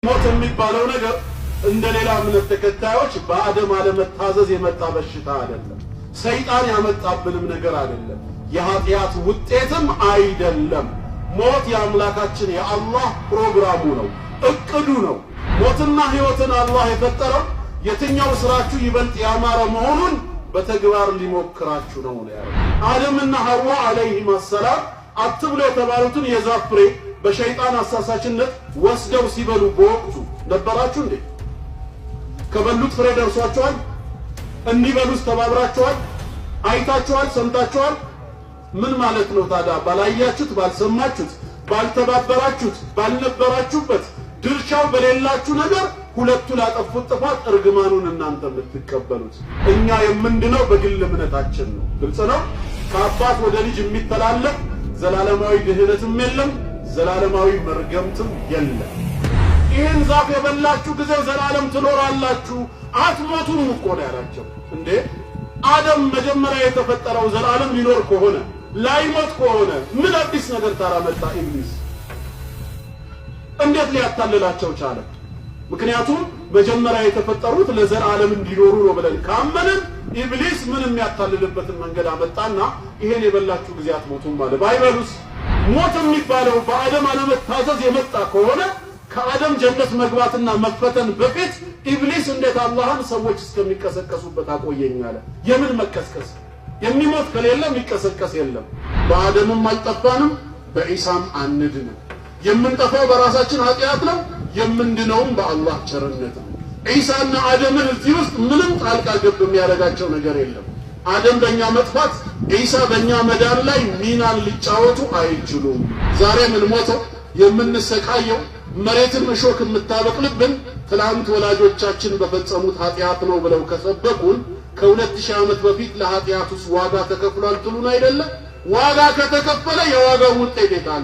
ሞት የሚባለው ነገር እንደሌላ እምነት ተከታዮች በአደም አለመታዘዝ የመጣ በሽታ አይደለም። ሰይጣን ያመጣብንም ነገር አይደለም። የኃጢአት ውጤትም አይደለም። ሞት የአምላካችን የአላህ ፕሮግራሙ ነው፣ እቅዱ ነው። ሞትና ህይወትን አላህ የፈጠረው የትኛው ስራችሁ ይበልጥ ያማረ መሆኑን በተግባር ሊሞክራችሁ ነው ያለው። አደምና ሐዋ አለይሂም ሰላም አትብሉ የተባሉትን የዛፍ ፍሬ በሸይጣን አሳሳችነት ወስደው ሲበሉ በወቅቱ ነበራችሁ እንዴ? ከበሉት ፍሬ ደርሷችኋል? እንዲበሉስ ተባብራችኋል? አይታችኋል? ሰምታችኋል? ምን ማለት ነው ታዲያ? ባላያችሁት፣ ባልሰማችሁት፣ ባልተባበራችሁት፣ ባልነበራችሁበት ድርሻው በሌላችሁ ነገር ሁለቱ ላጠፉት ጥፋት እርግማኑን እናንተ የምትቀበሉት። እኛ የምንድነው በግል እምነታችን ነው። ግልጽ ነው። ከአባት ወደ ልጅ የሚተላለፍ ዘላለማዊ ድህነትም የለም፣ ዘላለማዊ መርገምትም የለም። ይህን ዛፍ የበላችሁ ጊዜ ዘላለም ትኖራላችሁ አትሞቱም እኮ ነው ያላቸው። እንዴ አደም መጀመሪያ የተፈጠረው ዘላለም ሊኖር ከሆነ ላይሞት ከሆነ ምን አዲስ ነገር ታራመጣ? ኢብሊስ እንዴት ሊያታልላቸው ቻለ? ምክንያቱም መጀመሪያ የተፈጠሩት ለዘላለም እንዲኖሩ ነው ብለን ካመንን ኢብሊስ ምን የሚያታልልበትን መንገድ አመጣና ይሄን የበላችሁ ጊዜ አትሞቱም ማለት። ባይበሉስ ሞት የሚባለው በአደም አለመታዘዝ የመጣ ከሆነ ከአደም ጀነት መግባትና መፈተን በፊት ኢብሊስ እንዴት አላህን ሰዎች እስከሚቀሰቀሱበት አቆየኝ አለ። የምን መቀስቀስ? የሚሞት ከሌለ የሚቀሰቀስ የለም። በአደምም አልጠፋንም፣ በኢሳም አንድንም። የምንጠፋው በራሳችን ኃጢአት ነው፣ የምንድነውም በአላህ ቸርነት ነው። ኢሳና አደምን እዚህ ውስጥ ምንም ጣልቃ ገብ የሚያደርጋቸው ነገር የለም። አደም በእኛ መጥፋት፣ ኢሳ በእኛ መዳን ላይ ሚናን ሊጫወቱ አይችሉም። ዛሬ ምን ሞተው የምንሰቃየው መሬትን እሾክ የምታበቅልብን ትላንት ወላጆቻችን በፈጸሙት ኃጢአት ነው ብለው ከሰበኩን ከ2000 ዓመት በፊት ለኃጢአቱስ ዋጋ ተከፍሏል ትሉን አይደለም? ዋጋ ከተከፈለ የዋጋው ውጤት የታለ?